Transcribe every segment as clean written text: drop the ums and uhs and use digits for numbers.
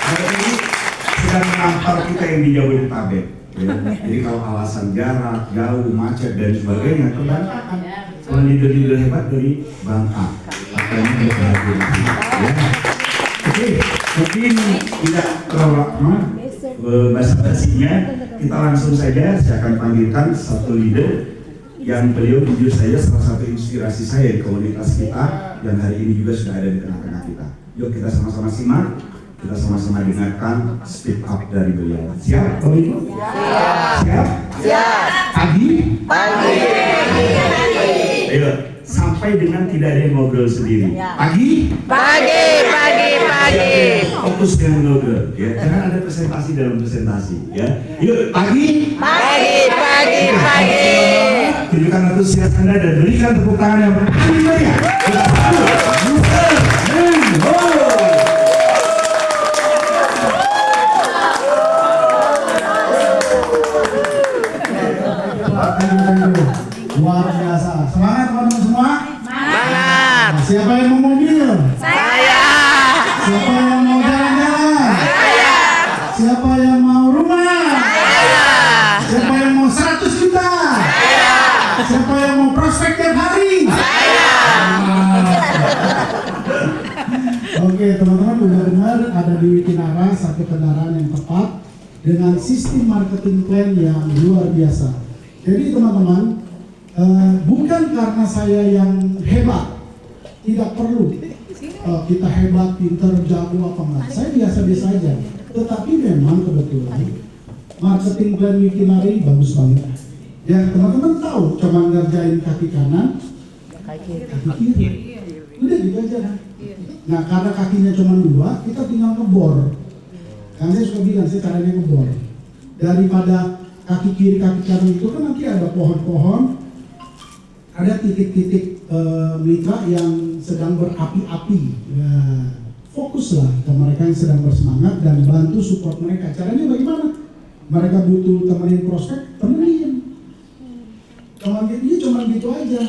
Mereka ini sedang menampar kita yang di Jabodetabek. Ya. Jadi kalau alasan jarak, jauh, macet dan sebagainya, kebanyakan kalau leader-leader hebat dari Bangka, makanya berhadir. Ya. Oke, mungkin tidak terlalu lama basa-basinya, kita langsung saja saya akan panggilkan satu leader yang beliau jujur saja salah satu inspirasi saya di komunitas kita yang hari ini juga sudah ada di tengah-tengah kita. Yuk kita sama-sama simak. Kita sama-sama dengarkan speak up dari beliau. Siap? Siap? Siap. Pagi? Pagi. Ayo, sampai dengan tidak ada yang ngobrol sendiri. Pagi? Pagi, pagi, pagi. Fokus dengan ngobrol. Ya, jangan ada presentasi dalam presentasi. Ya, yuk pagi? Pagi, pagi, pagi. Tunjukkan antusias Anda dan berikan tepuk tangan yang paling meriah. Kita sambut. Luar biasa. Semangat teman-teman semua? Semangat. Siapa yang mau mobil? Saya. Siapa yang mau jalan-jalan? Saya. Siapa yang mau rumah? Saya. Siapa yang mau 100 juta? Saya. Siapa yang mau prospek tiap hari? Saya. Oke teman-teman, benar-benar ada di Wikinara satu kendaraan yang tepat dengan sistem marketing plan yang luar biasa. Jadi teman-teman, bukan karena saya yang hebat, tidak perlu kita hebat, pintar, jago apa enggak. Saya biasa-biasa aja. Tetapi memang kebetulan marketing plan Wikinara bagus banget. Ya teman-teman tahu, cuma ngerjain kaki kanan, kaki kiri. Udah gitu aja kan. Nah karena kakinya cuma 2, kita tinggal ngebor. Kan saya suka bilang, saya caranya ngebor. Daripada kaki kiri, kaki kanan itu kan nanti ada pohon-pohon, ada titik-titik mitra yang sedang berapi-api. Ya, fokuslah ke mereka yang sedang bersemangat dan bantu support mereka. Caranya bagaimana? Mereka butuh temenin prospek, temenin. Cuma gitu aja.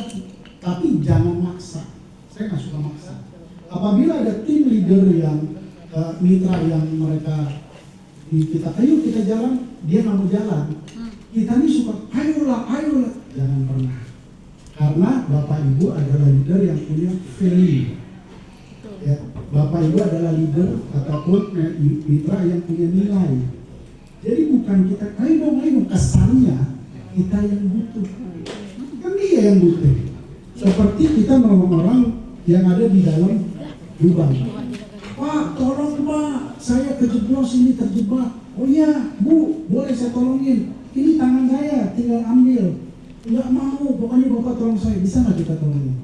Tapi jangan maksa. Saya nggak suka maksa. Apabila ada tim leader yang mitra yang mereka kita ayo kita jalan, dia nggak mau jalan. Kita ini suka ayolah. Jangan pernah. Karena Bapak Ibu adalah leader yang punya value. Ya, Bapak Ibu adalah leader ataupun mitra yang punya nilai. Jadi bukan kita ayo dong, kesannya kita yang butuh. Kan dia yang butuh. Seperti kita nolong orang yang ada di dalam lubang. Pak, tolong Pak, saya kejeblos ini terjebak. Oh iya, Bu, boleh saya tolongin. Ini tangan saya, tinggal ambil. Enggak mau, pokoknya Bapak tolong saya. Bisa nggak kita tolongin?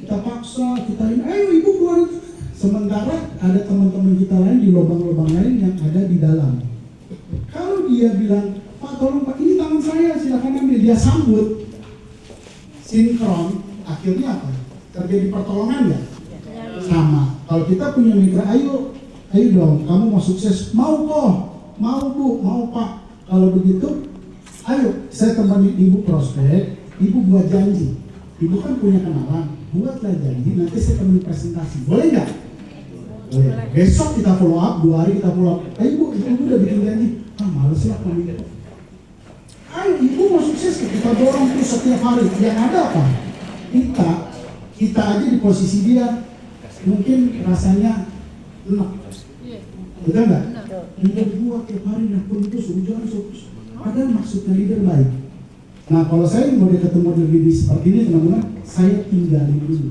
Kita paksa, kita ini, ayo Ibu keluar. Sementara ada teman-teman kita lain di lubang-lubang lain yang ada di dalam. Kalau dia bilang, Pak tolong Pak, ini tangan saya, silakan ambil. Dia sambut. Sinkron, akhirnya apa? Terjadi pertolongan ya? Sama. Kalau kita punya mitra, ayo dong, kamu mau sukses, mau kok, mau Bu, mau Pak. Kalau begitu, ayo saya temani Ibu prospek, Ibu buat janji. Ibu kan punya kenalan, buatlah janji, nanti saya temenin presentasi. Boleh nggak? Boleh. Besok kita follow up, 2 hari kita follow up. Ayo Bu, Ibu udah bikin janji. Males ya kami. Ayo Ibu mau sukses, kita dorong terus setiap hari. Yang ada apa? Kita aja di posisi dia mungkin rasanya enak. Betul nggak? Leader buat tiap hari nakun terus, hujan terus. Padahal maksudnya leader baik. Nah kalau saya mau ketemu di seperti ini teman-teman, saya tinggalin dulu.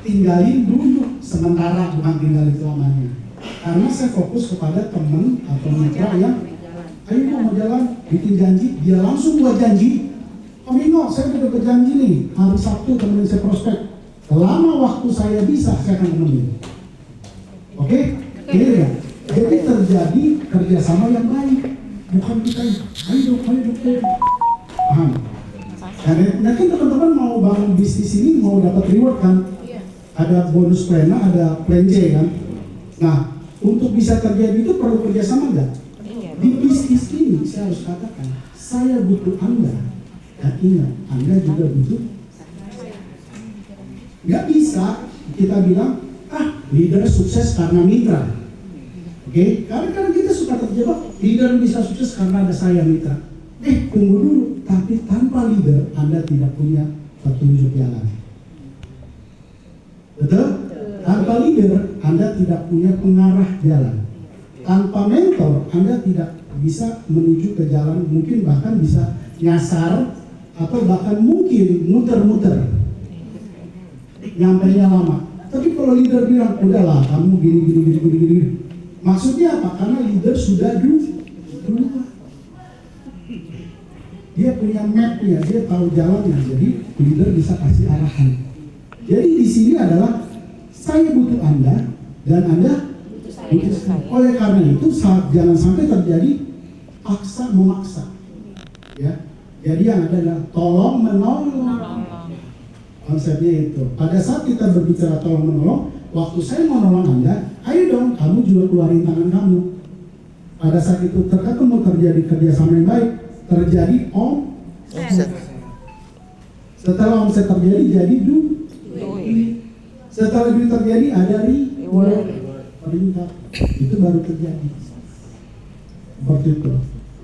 Tinggalin dulu sementara, bukan tinggalin selamanya. Karena saya fokus kepada teman atau mitra yang ayo mau jalan, bikin janji, dia langsung buat janji. Om Ino, saya udah berjanji nih, hari Sabtu temenin saya prospek. Selama waktu saya bisa, saya akan temenin. Oke? Clear ya? Jadi terjadi kerjasama yang baik. Bukan kita, ayo dong. Paham? Nanti teman-teman mau bangun bisnis ini, mau dapat reward kan? Ada bonus plan, ada plan J kan? Nah, untuk bisa terjadi itu perlu kerjasama nggak? Di bisnis ini, saya harus katakan, saya butuh Anda. Dan ingat, Anda juga butuh. Nggak bisa kita bilang, leader sukses karena mitra. Oke, kadang-kadang kita suka terjebak, leader bisa sukses karena ada saya mitra. Tunggu dulu, tapi tanpa leader Anda tidak punya petunjuk jalan. Betul? Tanpa leader Anda tidak punya pengarah jalan. Tanpa mentor Anda tidak bisa menuju ke jalan, mungkin bahkan bisa nyasar atau bahkan mungkin muter-muter. Nyampainya lama. Tapi kalau leader bilang, udahlah kamu gini. Maksudnya apa? Karena leader sudah dulu. Dia punya mapnya, dia tahu jalannya. Jadi leader bisa kasih arahan. Jadi di sini adalah saya butuh Anda dan Anda butuh saya. Oleh karena itu jangan sampai terjadi paksa memaksa. Ya. Jadi yang ada adalah tolong menolong. Konsepnya itu. Pada saat kita berbicara tolong menolong, waktu saya mau nolong Anda, ayo dong kamu juga keluarin tangan kamu. Pada saat itu terkadang terjadi kerjasama yang baik, terjadi omset. Setelah omset terjadi, jadi duit. Setelah duit terjadi, ada peringkat. Itu baru terjadi. Seperti itu.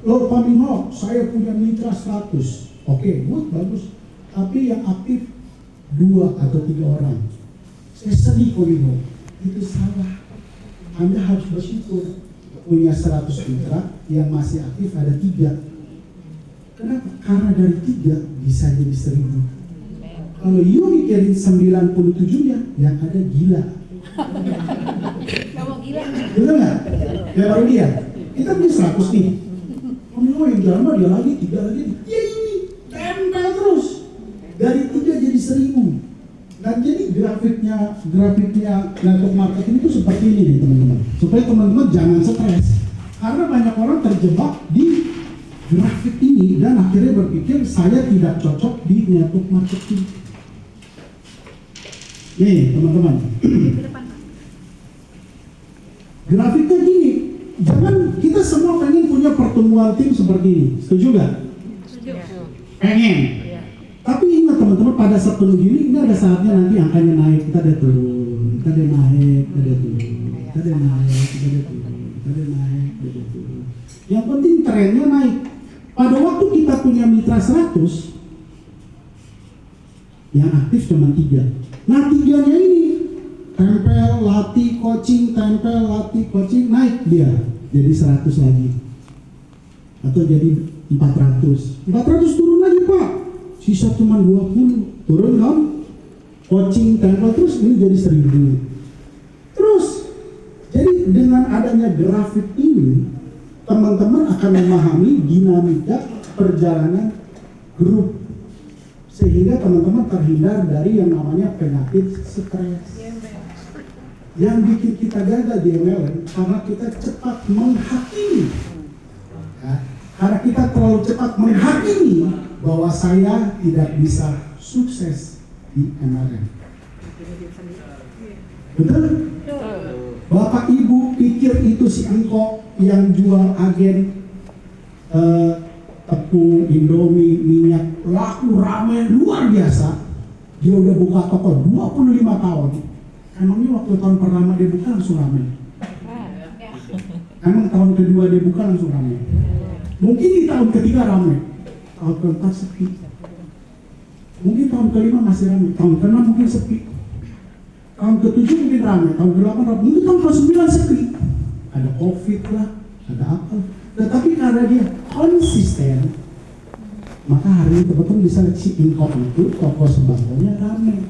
Loh Pak Bimo, saya punya mitra 100. Oke, good, bagus. Tapi yang aktif 2 atau 3 orang. Saya sedih Pak Bimo. Itu salah. Anda harus bersyukur. Punya 100 mitra, yang masih aktif ada 3. Kenapa? Karena dari 3 bisa jadi 1000. Kalau you mikirin 97-nya, yang ada gila. Kamu gila. Betul nggak? Ya baru dia. Kita punya 100 nih. Oh yang jalan mah dia lagi, 3 lagi. Ya ini, tempel terus. Dari 3 jadi 1000. Nah jadi grafiknya network marketing itu seperti ini nih teman-teman. Supaya teman-teman jangan stres. Karena banyak orang terjebak di grafik ini dan akhirnya berpikir saya tidak cocok di network marketing. Nih teman-teman. Grafiknya gini. Jangan kita semua pengen punya pertumbuhan tim seperti ini. Setuju nggak? Setuju. Pengen. Tapi ingat teman-teman, pada saat penuh gini, ini ada saatnya nanti angkanya naik, kita ada turun, kita ada naik, kita ada turun, kita ada naik, kita ada turun, kita ada naik, kita ada turun. Yang penting trennya naik. Pada waktu kita punya mitra 100, yang aktif cuma 3. Nah 3-nya ini, tempel, latih, coaching, tempel, latih, coaching, naik dia. Jadi 100 lagi. Atau jadi 400. 400 turun lagi Pak. Sisa cuma 20, turun kan? Coaching tempel terus ini jadi 1000. Terus, jadi dengan adanya grafik ini, teman-teman akan memahami dinamika perjalanan grup, sehingga teman-teman terhindar dari yang namanya penyakit stres. Yang bikin kita gagal di MLM karena kita cepat menghakimi. Ya, karena kita terlalu cepat menghakimi bahwa saya tidak bisa sukses di MLM. Betul? Bapak Ibu pikir itu si Engkok yang jual agen tepung, Indomie, minyak, laku rame luar biasa. Dia udah buka toko 25 tahun. Emangnya waktu tahun pertama dia buka langsung rame? Emang tahun kedua dia buka langsung rame? Mungkin di tahun ketiga rame. Tahun keempat sepi. Mungkin tahun kelima masih ramai. Tahun keenam mungkin sepi. Tahun ketujuh mungkin ramai. Tahun ke-8 ramai. Mungkin tahun ke-9 sepi. Ada COVID lah, ada apa. Tetapi karena dia konsisten, maka hari ini teman-teman bisa lihat si Engkok itu toko sembakonya ramai.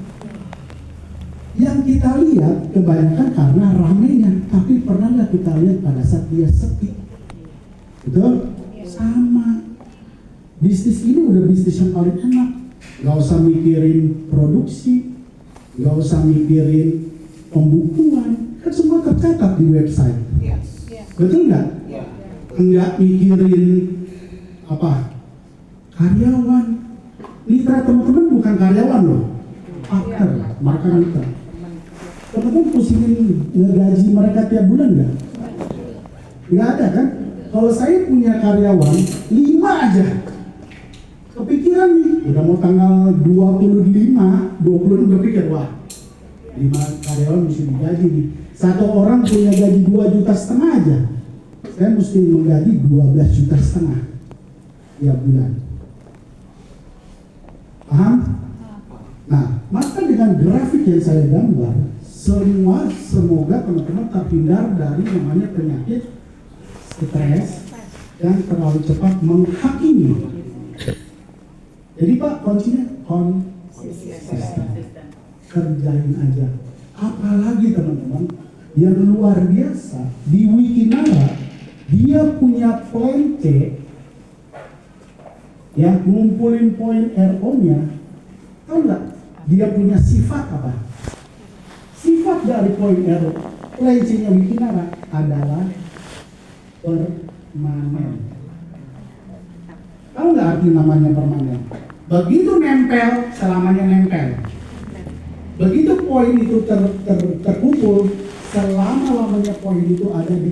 Yang kita lihat kebanyakan karena ramainya. Tapi pernah nggak kita lihat pada saat dia sepi? Betul? Sama. Bisnis ini udah bisnis yang paling enak. Gak usah mikirin produksi, gak usah mikirin pembukuan, kan semua tercatat di website. Betul nggak? Enggak mikirin apa? Karyawan. Mitra teman-teman bukan karyawan loh, partner, mereka mitra. Teman-teman pusingin ngegaji mereka tiap bulan nggak? Nggak ada kan? Kalau saya punya karyawan 5 aja. Kepikiran nih, udah mau tanggal 25 berpikir, wah 5 karyawan mesti digaji nih. Satu orang punya gaji 2,5 juta aja. Saya mesti menggaji 12,5 juta tiap bulan. Paham? Nah, maka dengan grafik yang saya gambar, semoga teman-teman terhindar dari namanya penyakit stres yang terlalu cepat menghakimi. Jadi Pak, kuncinya konsisten. Kerjain aja. Apalagi teman-teman, yang luar biasa di Wikinara, dia punya plan C yang ngumpulin poin RO-nya. Tahu nggak? Dia punya sifat apa? Sifat dari poin RO, plan C-nya Wikinara adalah permanen. Tahu nggak arti namanya permanen? Begitu nempel, selamanya nempel. Begitu poin itu terkumpul, selama-lamanya poin itu ada di